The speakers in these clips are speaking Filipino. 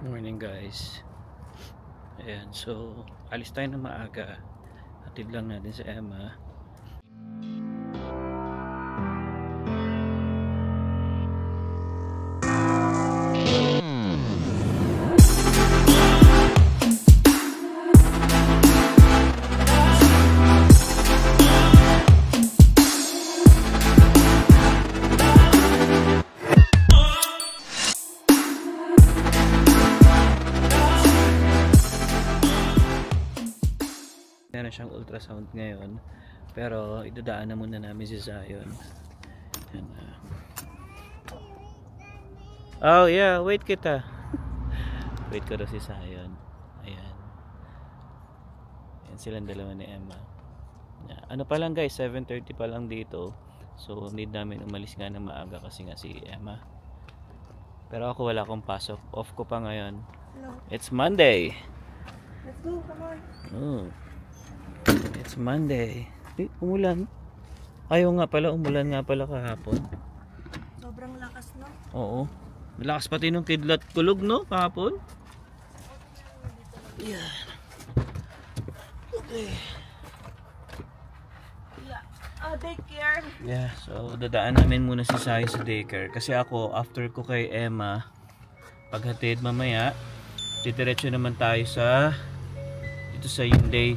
Morning guys. Ayan, so alis tayo ng maaga. Hatid lang natin si Emma. Meron siyang ultrasound ngayon, pero idadaan na muna namin si Zion. Ayan, oh yeah, wait kita. Wait ko daw si Zion. Ayan. Ayan silang dalawa ni Emma. Ano pa lang guys, 7:30 pa lang dito. So need namin umalis nga ng maaga kasi nga si Emma. Pero ako wala akong pasok. Off ko pa ngayon. Hello. It's Monday. Let's go, come on. Oh. It's Monday. Umulan. Ayaw nga pala, umulan nga pala kahapon. Sobrang lakas, no? Oo. Malakas pati nung kidlat kulog, no? Kahapon. Yeah. Okay. Yeah. Daycare. Yeah, so dadaan namin muna si Sai sa daycare. Kasi ako, after ko kay Emma, paghatid mamaya, didiretso naman tayo sa dito sa Hyundai.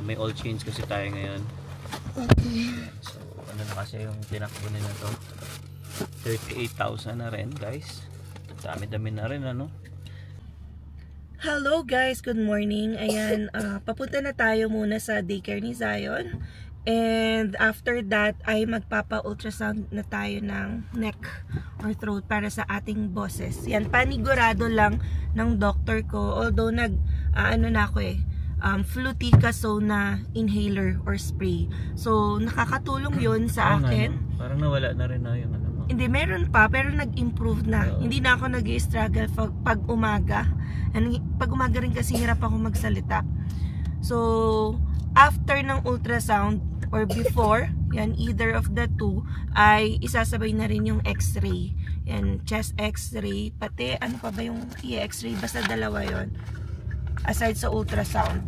May oil change kasi tayo ngayon. So ano na kasi yung tinakbo nila to, 38,000 na rin guys. Dami-dami na rin ano. Hello guys, good morning. Ayan, papunta na tayo muna sa daycare ni Zion. And after that ay magpapa-ultrasound na tayo ng neck or throat para sa ating boses. Yan, panigurado lang ng doctor ko. Although ano na ako fluticasone inhaler or spray. So, nakakatulong yun sa akin. Parang nawala na rin na yung ano mo. Hindi, meron pa, pero nag-improve na. Hindi na ako nag-i-struggle pag umaga. Pag umaga rin kasi hirap ako magsalita. So, after ng ultrasound or before, yan, either of the two, ay isasabay na rin yung x-ray. Yan, chest x-ray, pati ano pa ba yung x-ray? Basta dalawa yon. Aside sa ultrasound.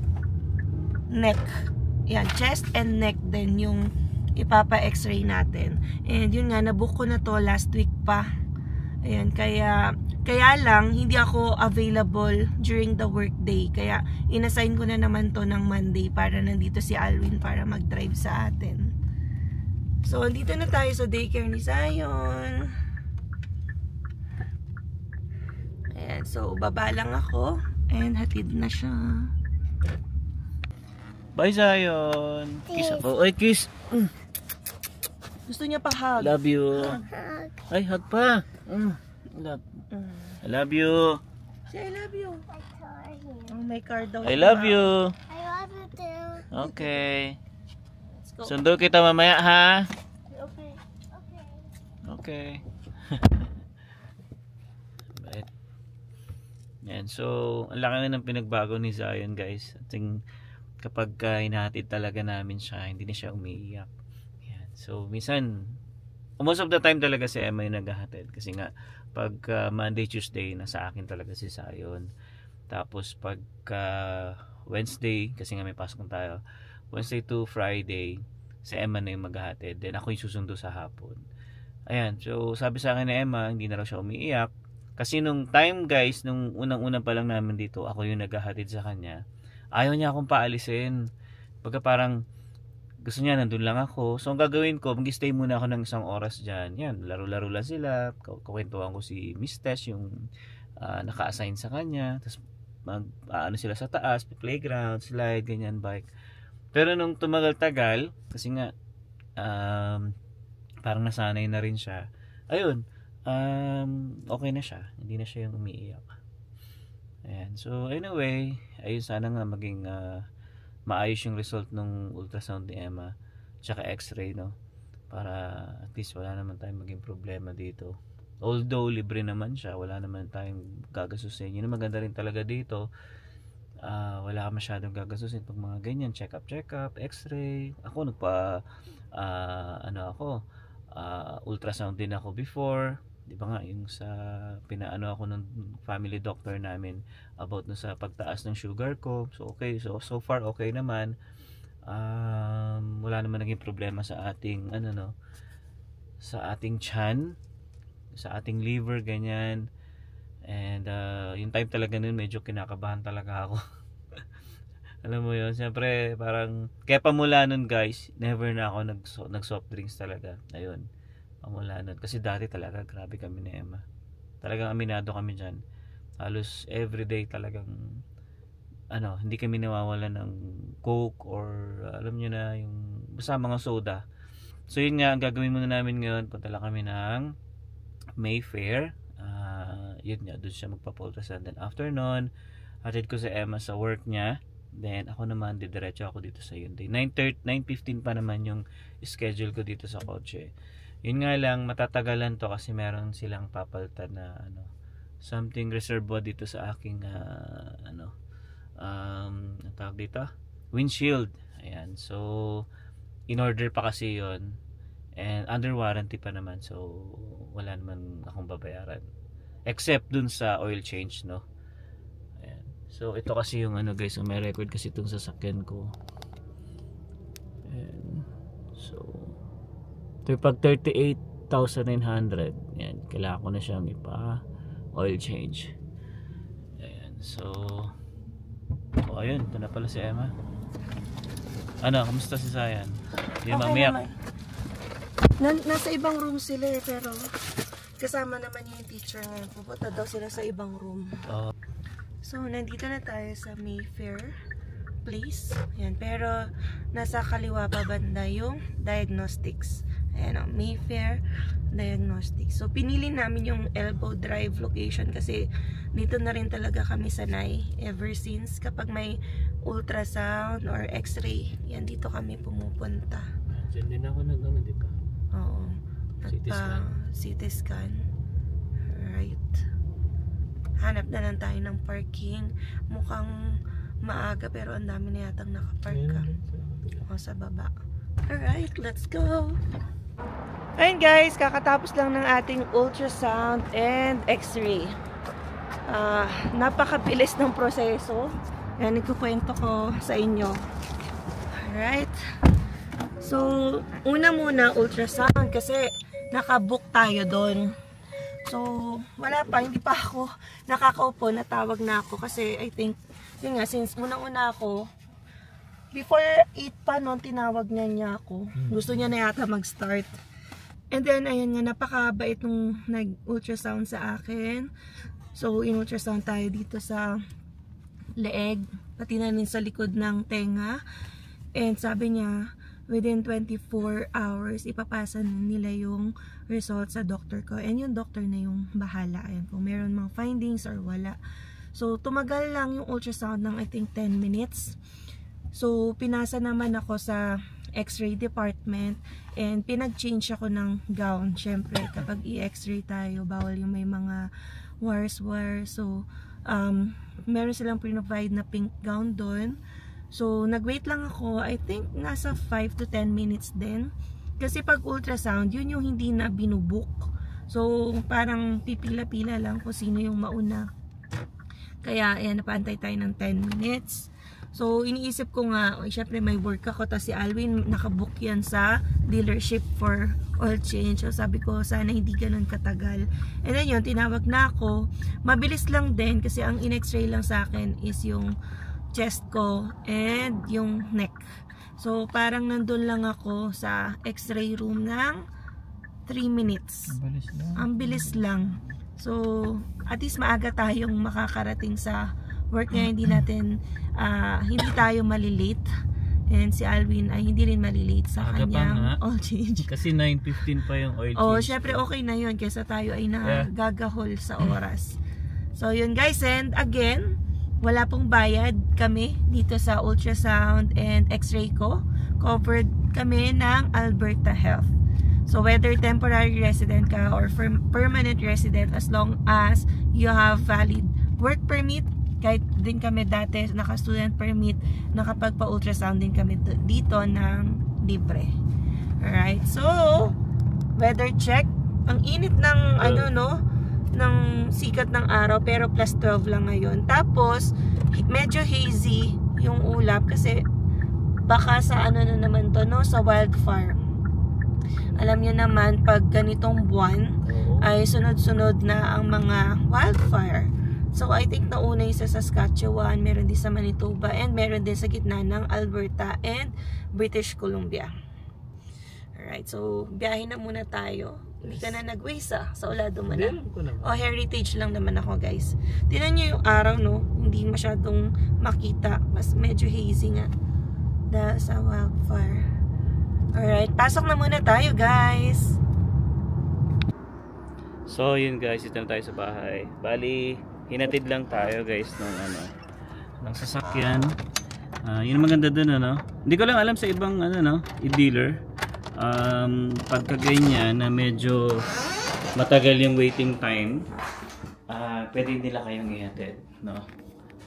Neck. Yan, chest and neck din yung ipapa-x-ray natin. And yun nga, nabook ko na to last week pa. Ayan, kaya lang, hindi ako available during the work day. Kaya, inassign ko na naman to ng Monday para nandito si Alwin para mag-drive sa atin. So, dito na tayo sa daycare ni Zion. Ayan, so, baba lang ako. And hatid na siya. Bye Zion. Kiss ako. Ay, kiss. Gusto niya pa hug. Love you. Ay, hug pa. I love you. Say I love you. Oh, may car daw. I love you. I love you too. Okay. Let's go. Sundo kita mamaya ha. Okay. Okay. Okay. Bait. Yan. So, ang laki na ng pinagbago ni Zion guys. I think kapag hinahatid talaga namin siya, hindi na siya umiiyak. Yan. So, minsan, most of the time talaga si Emma yung naghahatid. Kasi nga, pag Monday, Tuesday, nasa akin talaga si Zion. Tapos, pag Wednesday, kasi nga may pasok tayo, Wednesday to Friday, si Emma na yung maghahatid. Then, ako yung susundo sa hapon. Ayan. So, sabi sa akin ni Emma, hindi na raw siya umiiyak. Kasi nung time guys, nung unang-unang pa lang namin dito, ako yung naghahatid sa kanya. Ayaw niya akong paalisin. Pagka parang gusto niya nandun lang ako. So ang gagawin ko, mag-stay muna ako ng isang oras dyan. Yan, laro-laro lang sila. Kukwentuhan ko si Miss Tess, yung naka-assign sa kanya. Tapos ano sila sa taas, playground, slide, ganyan, bike. Pero nung tumagal-tagal, kasi nga parang nasanay na rin siya. Ayun, okay na siya. Hindi na siya yung umiiyak. Ayan. So anyway, ayun, sana nga maging maayos yung result ng ultrasound ni Emma tsaka x-ray, no, para at least wala naman tayong maging problema dito. Although libre naman siya, wala naman tayong gagasusin. Yun ang maganda rin talaga dito, wala ka masyadong gagasusin pag mga ganyan, check up, x-ray. Ako ultrasound din ako before. Di ba nga, yung sa pinaano ako ng family doctor namin about no sa pagtaas ng sugar ko. So okay, so far okay naman. Wala naman naging problema sa ating sa ating tiyan, sa ating liver, ganyan. And yung time talaga nun medyo kinakabahan talaga ako. Alam mo yun, siyempre parang kaya pamula nun guys, never na ako nag soft drinks talaga. Ayun, pamula nun. Kasi dati talaga grabe kami ni Emma. Talagang aminado kami dyan. Halos everyday talagang hindi kami nawawalan ng Coke or alam nyo na yung basta mga soda. So yun nga, ang gagawin muna namin ngayon, punta lang kami ng Mayfair. Yun nga, doon siya magpa-ultrasound. Then after nun, hatid ko si Emma sa work niya. Then ako naman, didiretso ako dito sa Hyundai. 9:15 pa naman yung schedule ko dito sa kotse. Yun nga lang, matatagalan to kasi meron silang papalitan na something reservo dito sa aking tawag dito, windshield. Ayan, so in order pa kasi yon, and under warranty pa naman, so wala naman akong babayaran except dun sa oil change, no. Ayan. So ito kasi yung guys, may record kasi itong sasakyan ko. Ayan. So ito pag 38,900, yan, kailangan ko na siyang ipa oil change. Ayan. So ayun, ito na pala si Emma. Kamusta si Sayan? Hindi okay mamiyak. Nasa ibang room sila pero kasama naman yung teacher ngayon. Pupunta daw sila sa ibang room. So, nandito na tayo sa Mayfair place. Ayan, pero nasa kaliwa pa banda yung diagnostics. Ayan, Mayfair Diagnostics. So, pinili namin yung Elbow Drive location kasi dito na rin talaga kami sanay ever since kapag may ultrasound or x-ray. Yan, dito kami pumupunta. Diyan din ako di ba? Oo. CT scan. CT scan. Right. Hanap na lang tayo ng parking. Mukhang maaga pero ang dami na yatang nakaparka. Sa baba. Alright, let's go! Ayun guys, kakatapos lang ng ating ultrasound and x-ray. Napakabilis ng proseso. Yan, ikukwento ko sa inyo. Alright. So, una muna ultrasound kasi nakabook tayo doon. So, wala pa, hindi pa ako nakakaupo, natawag na ako kasi I think, yun nga, since unang-una ako, before 8 pa noon, tinawag niya ako. Gusto niya na yata mag-start. And then, ayun nga, napakabait nung nag-ultrasound sa akin. So, in-ultrasound tayo dito sa leeg, pati na rin sa likod ng tenga. And sabi niya, within 24 hours, ipapasa nila yung results sa doctor ko. And yung doctor na yung bahala. Ayan, kung meron mga findings or wala. So, tumagal lang yung ultrasound ng I think 10 minutes. So, pinasa naman ako sa x-ray department and pinag-change ako ng gown. Syempre, kapag i-x-ray tayo, bawal yung may mga wires. So, meron silang provide na pink gown doon. So, nag-wait lang ako, I think nasa 5 to 10 minutes din. Kasi pag ultrasound, yun yung hindi na binubook. So, parang pipila-pila lang kung sino yung mauna. Kaya, ayan, napaantay tayo ng 10 minutes. So, iniisip ko nga, syempre may work ako, tapos si Alwin nakabook yan sa dealership for oil change. So, sabi ko, sana hindi ganun katagal. And then yun, tinawag na ako. Mabilis lang din, kasi ang in-x-ray lang sa akin is yung chest ko and yung neck. So, parang nandun lang ako sa x-ray room ng 3 minutes. Ang bilis lang. So, at least maaga tayong makakarating sa work na hindi natin, hindi tayo malilate. And si Alwin ay hindi rin malilate sa kanyang oil change. Kasi 9:15 pa yung oil change. Oh, syempre okay na yun kaysa tayo ay nagagahol sa oras. So, yun guys, and again, wala pong bayad kami dito sa ultrasound and x-ray ko. Covered kami ng Alberta Health. So, whether temporary resident ka or permanent resident, as long as you have valid work permit, kahit din kami dati naka-student permit, nakapagpa-ultrasound din kami dito ng libre. Alright, so, weather check. Ang init ng ng sikat ng araw, pero plus 12 lang ngayon. Tapos medyo hazy yung ulap kasi baka sa na naman to, no, sa wildfire. Alam niyo naman pag ganitong buwan ay sunod-sunod na ang mga wildfire. So I think nauna yung sa Saskatchewan, meron din sa Manitoba, and meron din sa gitna ng Alberta and British Columbia. Alright, so biyahe na muna tayo. Hindi ka na nag-waste sa ulado mo na. O heritage lang naman ako, guys. Tingnan nyo yung araw, no? Hindi masyadong makita. Mas medyo hazy nga. Dahil sa wildfire. Alright, pasok na muna tayo, guys. So yun guys, ito na tayo sa bahay. Bali, hinatid lang tayo guys ng sasakyan. Yun ang maganda dun, hindi ko lang alam sa ibang i-dealer. Pagka ganyan na medyo matagal yung waiting time, pwede nila kayong ihatid, no?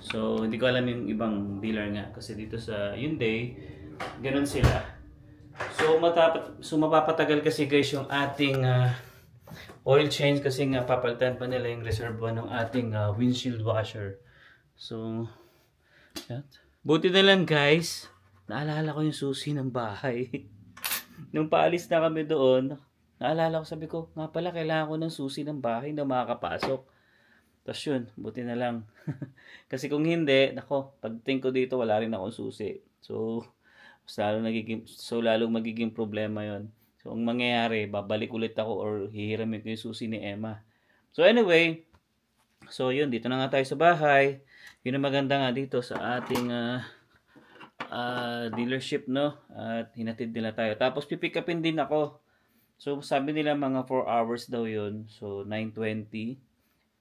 So hindi ko alam yung ibang dealer nga, kasi dito sa Hyundai ganun sila. So mapapatagal kasi guys yung ating oil change, kasi nga papalitan pa nila yung reservoir ng ating windshield washer. So buti na lang guys, naalala ko yung susi ng bahay. Nung paalis na kami doon, naalala ko, sabi ko, nga pala kailangan ko ng susi ng bahay na makakapasok. Tapos yun, buti na lang. Kasi kung hindi, nako, pagting ko dito, wala rin akong susi. So lalong magiging problema yon. So ang mangyayari, babalik ulit ako or hihiramin ko yung susi ni Emma. So anyway, so yun, dito na nga tayo sa bahay. Yun ang maganda nga dito sa ating dealership, no? At hinatid nila tayo. Tapos pipick upin din ako. So sabi nila mga 4 hours daw yun. So 9:20.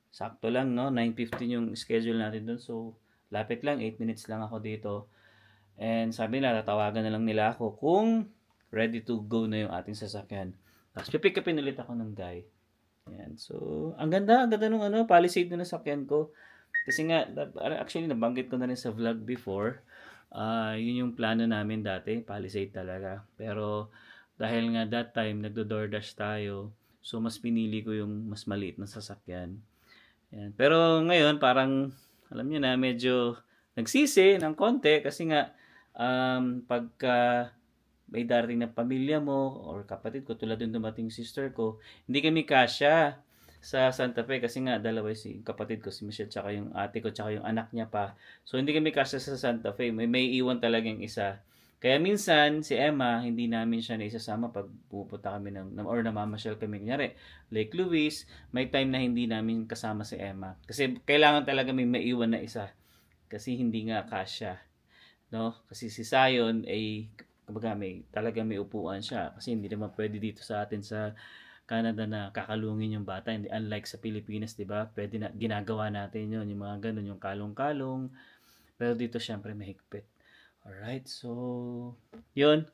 Sakto lang, no? 9:15 yung schedule natin dun. So lapit lang, 8 minutes lang ako dito. And sabi nila, tatawagan na lang nila ako kung ready to go na yung ating sasakyan. Tapos pipick upin ulit ako ng guy. Ayan. So ang ganda nung Palisade na sasakyan ko. Kasi nga, actually nabanggit ko na rin sa vlog before. Yun yung plano namin dati, Palisade talaga. Pero dahil nga that time nagdo-DoorDash tayo, so mas pinili ko yung mas maliit na sasakyan. Yan. Pero ngayon parang alam niyo na, medyo nagsisi ng konti kasi nga pagka may darating na pamilya mo or kapatid ko, tulad yung dumating sister ko, hindi kami kasya sa Santa Fe kasi nga dalawa si kapatid ko, si Michelle, tsaka yung ate ko, tsaka yung anak niya pa. So hindi kami kasya sa Santa Fe, may iwan talagang isa. Kaya minsan si Emma, hindi namin siya naisasama pag pupunta kami or namamasyal kami, kunyari Lake Louise, may time na hindi namin kasama si Emma kasi kailangan talaga may maiwan na isa kasi hindi nga kasya, no? Kasi si Zion ay talaga may upuan siya kasi hindi naman pwede dito sa atin sa Canada na kakalungin yung bata. Hindi, unlike sa Pilipinas, di ba? Pwede na, ginagawa natin yun, yung mga ganun, yung kalong-kalong. Pero dito, syempre, mahigpit. Alright, so, yun.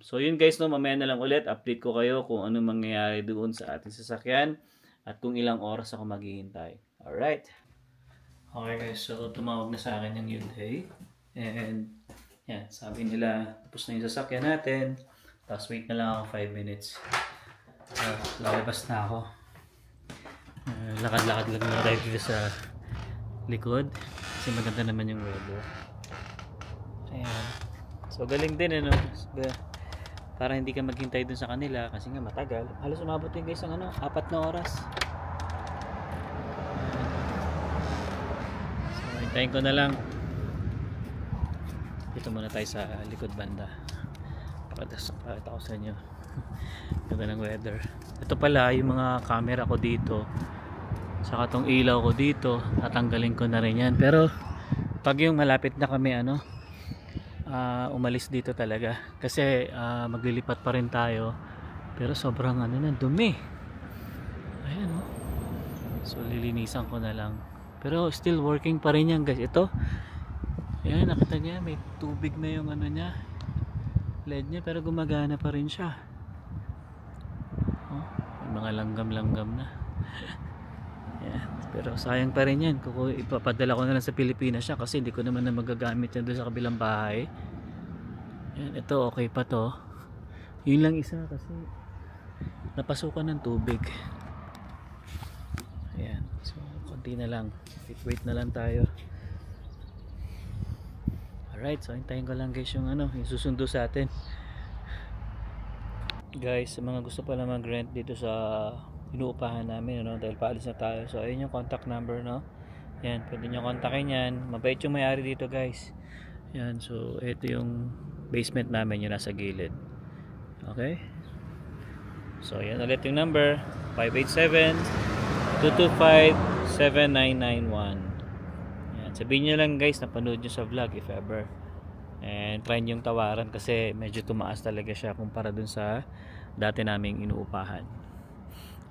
So, yun guys, no, mamaya na lang ulit. Update ko kayo kung ano mangyayari doon sa ating sasakyan at kung ilang oras ako maghihintay. Alright. Okay guys, so tumawag na sa akin yung Hyundai. And, yan, sabi nila, tapos na yung sasakyan natin. Tapos wait na lang ako 5 minutes. Lalabas na ako. Lakad-lakad lang na tayo dito sa likod. Kasi maganda naman yung weather. Ayan. So galing din, para hindi ka maghintay dun sa kanila kasi nga matagal. Halos umabot din guys ng 4 na oras. So hintayin ko na lang. Dito muna tayo sa likod banda. Pakita ko sa inyo. Ganda ng weather. Ito pala yung mga camera ko dito. Saka tong ilaw ko dito, tatanggalin ko na rin yan. Pero pag yung malapit na kami umalis dito talaga. Kasi maglilipat pa rin tayo. Pero sobrang dumi. Ayan So lilinisan ko na lang. Pero still working pa rin yan guys. Ito. Ayan, nakita niya may tubig na yung niya. LED niya, pero gumagana pa rin siya. May mga langgam-langgam na. Yan. Pero sayang pa rin yan. Kung ipapadala ko na lang sa Pilipinas siya kasi hindi ko naman na magagamit yan doon sa kabilang bahay. Yan, ito okay pa to. Yun lang isa kasi napasukan ng tubig. Ayan, so konti na lang, wait na lang tayo. Alright, so hintayin ko lang guys yung yung susundo sa atin. Guys, sa mga gusto pala mag-rent dito sa inuupahan namin, dahil paalis na tayo. So ayun yung contact number, yan, pwede nyo kontakin yan. Mabait yung may-ari dito guys. Yan, so ito yung basement namin, yung nasa gilid. Okay, so yan ulit yung number, 587-225-7991. yan, sabihin nyo lang guys, napanood nyo sa vlog if ever, and try nyo yung tawaran kasi medyo tumaas talaga siya kumpara dun sa dati naming inuupahan.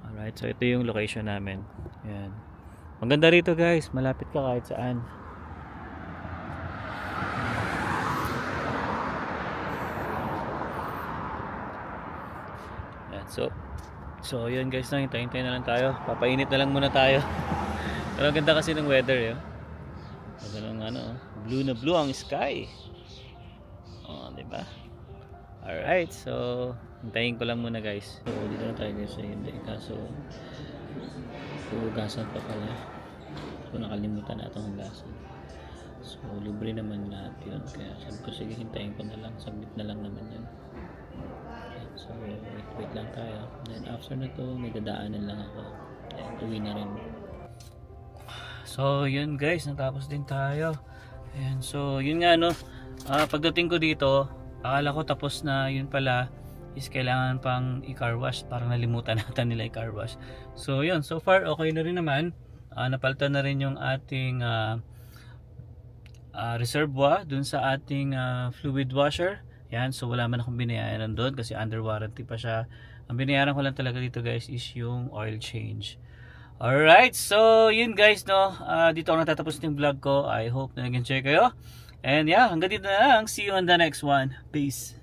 Alright, so ito yung location namin. Yan, maganda rito guys, malapit ka kahit saan. Yan, so yun guys, hintayin na lang tayo, papainit na lang muna tayo. Pero ganda kasi ng weather, blue na blue ang sky. Diba? Alright, so hintayin ko lang muna guys. So dito na tayo guys sa hindi, kaso hugasan pa pala. So nakalimutan na itong hugasan. So libre naman lahat yun, kaya sabi ko sige hintayin ko na lang, saglit na lang naman yun. So wait lang tayo, then after na to may dadaanan lang ako, then uwi na rin. So yun guys, natapos din tayo. Ayan, so yun nga pagdating ko dito, akala ko tapos na, yun pala is kailangan pang i-car wash, parang nalimutan natin nila i-car wash. So yun, so far okay na rin naman. Napalitan na rin yung ating reservoir dun sa ating fluid washer. Yan, so wala man akong binayaran doon kasi under warranty pa siya. Ang binayaran ko lang talaga dito guys is yung oil change. Alright, so yun guys, dito ako natatapos yung vlog ko. I hope na nag-enjoy kayo. And yeah, hanggang dito na lang. See you on the next one. Peace.